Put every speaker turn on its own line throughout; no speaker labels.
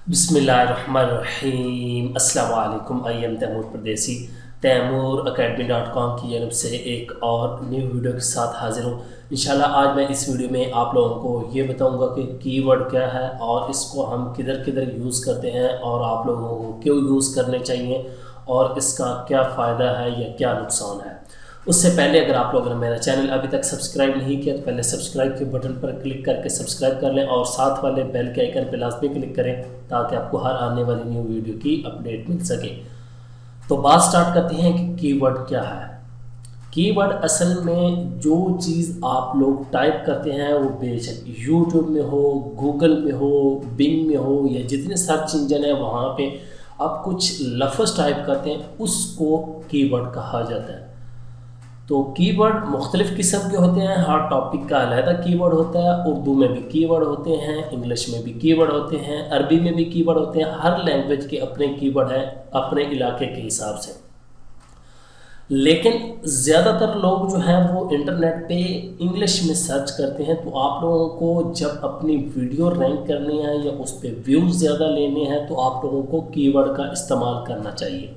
बिस्मिल्लाहिर्रहमानिर्रहीम। अस्सलाम वालेकुम। आई एम तैमूर परदेसी। तैमूरacademy.com की जानब से एक और न्यू वीडियो के साथ हाज़िर हूँ। इंशाल्लाह आज मैं इस वीडियो में आप लोगों को ये बताऊँगा कि कीवर्ड क्या है और इसको हम किधर किधर यूज़ करते हैं और आप लोगों को क्यों यूज़ करने चाहिए और इसका क्या फ़ायदा है या क्या नुकसान है। उससे पहले अगर आप लोगों ने मेरा चैनल अभी तक सब्सक्राइब नहीं किया तो पहले सब्सक्राइब के बटन पर क्लिक करके सब्सक्राइब कर लें और साथ वाले बेल के आइकन पर लाजमी क्लिक करें ताकि आपको हर आने वाली न्यू वीडियो की अपडेट मिल सके। तो बात स्टार्ट करते हैं कि कीवर्ड क्या है। कीवर्ड असल में जो चीज़ आप लोग टाइप करते हैं वो बेशक यूट्यूब में हो, गूगल में हो, बिंग में हो या जितने सर्च इंजन है वहाँ पे आप कुछ लफ्ज़ टाइप करते हैं उसको कीवर्ड कहा जाता है। तो कीवर्ड मुख्तलिफ़ किस्म के होते हैं, हर टॉपिक का अलहदा कीवर्ड होता है। उर्दू में भी कीवर्ड होते हैं, इंग्लिश में भी कीवर्ड होते हैं, अरबी में भी कीवर्ड होते हैं। हर लैंग्वेज के अपने कीवर्ड हैं अपने इलाके के हिसाब से। लेकिन ज़्यादातर लोग जो हैं वो इंटरनेट पे इंग्लिश में सर्च करते हैं। तो आप लोगों को जब अपनी वीडियो रैंक करनी है या उस पर व्यूज़ ज़्यादा लेने हैं तो आप लोगों को कीवर्ड का इस्तेमाल करना चाहिए।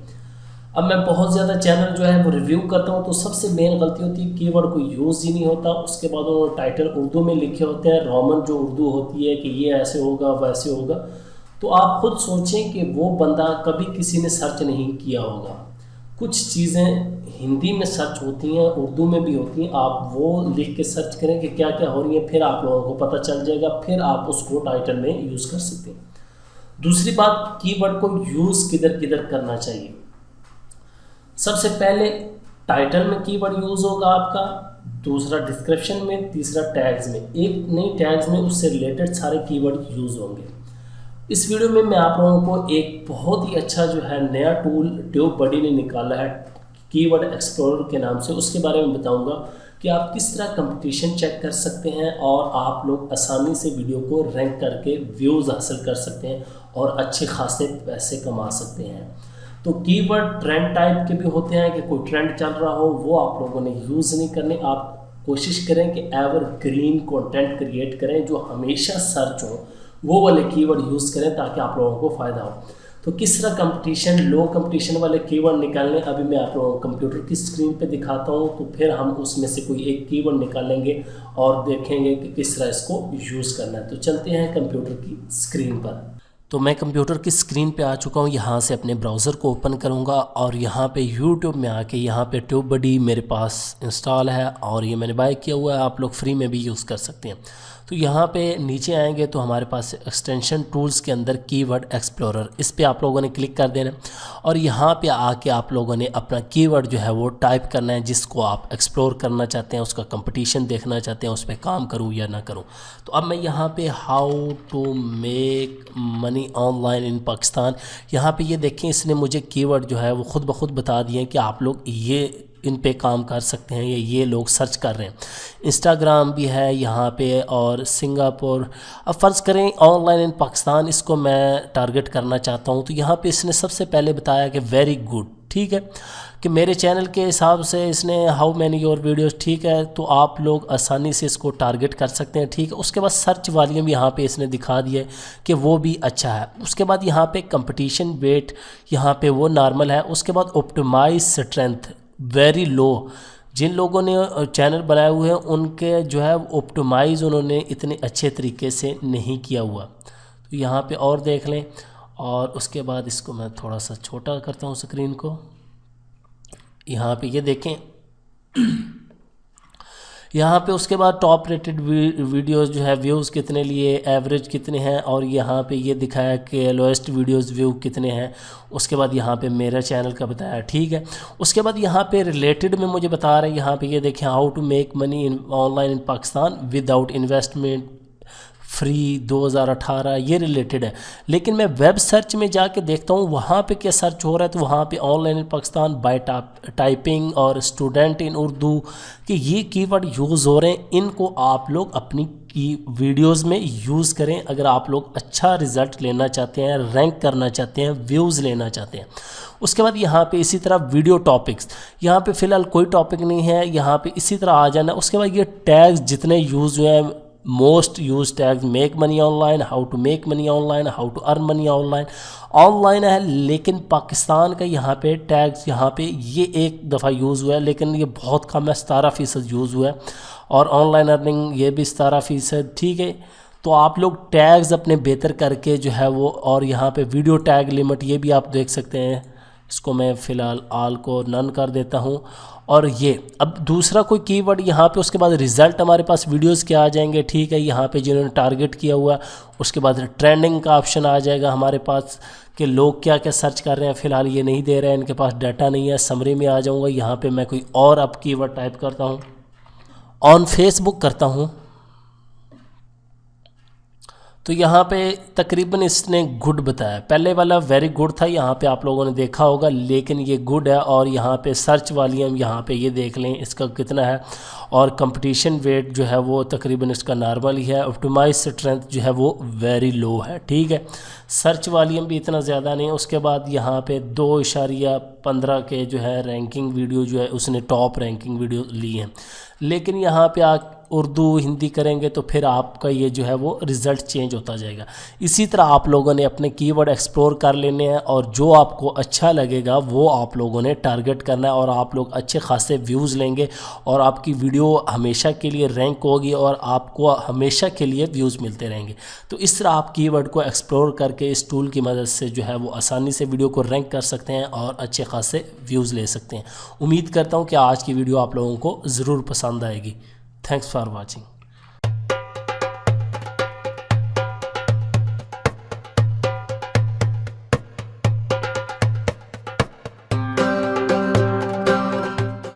अब मैं बहुत ज़्यादा चैनल जो है वो रिव्यू करता हूँ तो सबसे मेन गलती होती है कीवर्ड को यूज़ ही नहीं होता। उसके बाद वो टाइटल उर्दू में लिखे होते हैं, रोमन जो उर्दू होती है कि ये ऐसे होगा वैसे होगा। तो आप खुद सोचें कि वो बंदा कभी किसी ने सर्च नहीं किया होगा। कुछ चीज़ें हिंदी में सर्च होती हैं, उर्दू में भी होती हैं। आप वो लिख के सर्च करें कि क्या क्या हो रही है, फिर आप लोगों को पता चल जाएगा, फिर आप उसको टाइटल में यूज़ कर सकते हैं। दूसरी बात, कीवर्ड को यूज़ किधर किधर करना चाहिए। सबसे पहले टाइटल में कीवर्ड यूज़ होगा आपका, दूसरा डिस्क्रिप्शन में, तीसरा टैग्स में। एक नहीं, टैग्स में उससे रिलेटेड सारे कीवर्ड यूज़ होंगे। इस वीडियो में मैं आप लोगों को एक बहुत ही अच्छा जो है नया टूल ट्यूबबडी ने निकाला है कीवर्ड एक्सप्लोरर के नाम से, उसके बारे में बताऊंगा कि आप किस तरह कंपटीशन चेक कर सकते हैं और आप लोग आसानी से वीडियो को रैंक करके व्यूज़ हासिल कर सकते हैं और अच्छे खासे पैसे कमा सकते हैं। तो कीवर्ड ट्रेंड टाइप के भी होते हैं कि कोई ट्रेंड चल रहा हो वो आप लोगों ने यूज़ नहीं करने। आप कोशिश करें कि एवरग्रीन कंटेंट क्रिएट करें जो हमेशा सर्च हो, वो वाले कीवर्ड यूज़ करें ताकि आप लोगों को फ़ायदा हो। तो किस तरह कंपटीशन, लो कंपटीशन वाले कीवर्ड निकालने, अभी मैं आप लोगों को कंप्यूटर की स्क्रीन पे दिखाता हूँ। तो फिर हम उसमें से कोई एक कीवर्ड निकालेंगे और देखेंगे कि किस तरह इसको यूज़ करना है। तो चलते हैं कंप्यूटर की स्क्रीन पर। तो मैं कंप्यूटर की स्क्रीन पे आ चुका हूँ। यहाँ से अपने ब्राउज़र को ओपन करूँगा और यहाँ पे यूट्यूब में आके यहाँ पे ट्यूबबडी मेरे पास इंस्टॉल है और ये मैंने बाय किया हुआ है। आप लोग फ्री में भी यूज़ कर सकते हैं। तो यहाँ पे नीचे आएंगे तो हमारे पास एक्सटेंशन टूल्स के अंदर कीवर्ड एक्सप्लोरर, इस पे आप लोगों ने क्लिक कर देना और यहाँ पे आके आप लोगों ने अपना कीवर्ड जो है वो टाइप करना है जिसको आप एक्सप्लोर करना चाहते हैं, उसका कंपटीशन देखना चाहते हैं, उस पर काम करूँ या ना करूँ। तो अब मैं यहाँ पे how to make money online in Pakistan, यहाँ पे ये देखें इसने मुझे कीवर्ड जो है वो खुद ब खुद बता दिए हैं कि आप लोग ये इन पे काम कर सकते हैं, ये लोग सर्च कर रहे हैं। इंस्टाग्राम भी है यहाँ पे और सिंगापुर। अब फ़र्ज़ करें ऑनलाइन इन पाकिस्तान, इसको मैं टारगेट करना चाहता हूँ। तो यहाँ पे इसने सबसे पहले बताया कि वेरी गुड, ठीक है, कि मेरे चैनल के हिसाब से इसने हाउ मैनी योर वीडियोस, ठीक है, तो आप लोग आसानी से इसको टारगेट कर सकते हैं, ठीक है। उसके बाद सर्च वॉल्यूम यहाँ पे इसने दिखा दिया कि वो भी अच्छा है। उसके बाद यहाँ पे कंपटीशन वेट यहाँ पे वो नॉर्मल है। उसके बाद ऑप्टिमाइज स्ट्रेंथ वेरी लो, जिन लोगों ने चैनल बनाए हुए हैं उनके जो है ऑप्टिमाइज़ उन्होंने इतने अच्छे तरीके से नहीं किया हुआ। तो यहाँ पे और देख लें। और उसके बाद इसको मैं थोड़ा सा छोटा करता हूँ स्क्रीन को। यहाँ पे ये देखें यहाँ पे उसके बाद टॉप रेटेड वीडियोस जो है व्यूज़ कितने लिए, एवरेज कितने हैं और यहाँ पे ये दिखाया कि लोएस्ट वीडियोस व्यू कितने हैं। उसके बाद यहाँ पे मेरा चैनल का बताया, ठीक है। उसके बाद यहाँ पे रिलेटेड में मुझे बता रहे हैं, यहाँ पे ये देखें how to make money in online in Pakistan without investment free 2018, ये रिलेटेड है। लेकिन मैं वेब सर्च में जाके देखता हूँ वहाँ पे क्या सर्च हो रहा है। तो वहाँ पे online in Pakistan bye typing और स्टूडेंट इन उर्दू कि ये कीवर्ड यूज़ हो रहे हैं। इनको आप लोग अपनी की वीडियोज़ में यूज़ करें अगर आप लोग अच्छा रिज़ल्ट लेना चाहते हैं, रैंक करना चाहते हैं, व्यूज़ लेना चाहते हैं। उसके बाद यहाँ पे इसी तरह वीडियो टॉपिक्स, यहाँ पे फ़िलहाल कोई टॉपिक नहीं है, यहाँ पे इसी तरह आ जाना। उसके बाद ये टैग्स जितने यूज़ हुए हैं most use tags make money online, how to make money online, how to earn money online. Online है लेकिन पाकिस्तान का यहाँ पे टैग्स यहाँ पे ये एक दफ़ा यूज़ हुआ है, लेकिन ये बहुत कम है, 17% यूज़ हुआ है। और ऑनलाइन अर्निंग ये भी 17%, ठीक है। तो आप लोग टैग्स अपने बेहतर करके जो है वो, और यहाँ पे वीडियो टैग लिमिट ये भी आप देख सकते हैं। इसको मैं फ़िलहाल आल को नन कर देता हूँ। और ये अब दूसरा कोई कीवर्ड यहाँ पे, उसके बाद रिज़ल्ट हमारे पास वीडियोस के आ जाएंगे, ठीक है। यहाँ पे जिन्होंने टारगेट किया हुआ, उसके बाद ट्रेंडिंग का ऑप्शन आ जाएगा हमारे पास कि लोग क्या क्या सर्च कर रहे हैं। फ़िलहाल ये नहीं दे रहे हैं, इनके पास डाटा नहीं है। समरी में आ जाऊँगा, यहाँ पर मैं कोई और अब कीवर्ड टाइप करता हूँ, ऑन फेसबुक करता हूँ। तो यहाँ पे तकरीबन इसने गुड बताया, पहले वाला वेरी गुड था, यहाँ पे आप लोगों ने देखा होगा, लेकिन ये गुड है। और यहाँ पे सर्च वॉल्यूम यहाँ पे ये देख लें इसका कितना है, और कंपटीशन वेट जो है वो तकरीबन इसका नॉर्मल ही है। ऑप्टिमाइज स्ट्रेंथ जो है वो वेरी लो है, ठीक है। सर्च वॉल्यूम भी इतना ज़्यादा नहीं है। उसके बाद यहाँ पे 2.15 के जो है रैंकिंग वीडियो जो है उसने टॉप रैंकिंग वीडियो ली हैं। लेकिन यहाँ पे आप उर्दू हिंदी करेंगे तो फिर आपका ये जो है वो रिज़ल्ट चेंज होता जाएगा। इसी तरह आप लोगों ने अपने कीवर्ड एक्सप्लोर कर लेने हैं, और जो आपको अच्छा लगेगा वो आप लोगों ने टारगेट करना है, और आप लोग अच्छे खासे व्यूज़ लेंगे, और आपकी वीडियो हमेशा के लिए रैंक होगी, और आपको हमेशा के लिए व्यूज़ मिलते रहेंगे। तो इस तरह आप कीवर्ड को एक्सप्लोर करके इस टूल की मदद से जो है वो आसानी से वीडियो को रैंक कर सकते हैं और अच्छे खासे व्यूज़ ले सकते हैं। उम्मीद करता हूँ कि आज की वीडियो आप लोगों को ज़रूर पसंद आएगी। Thanks for watching.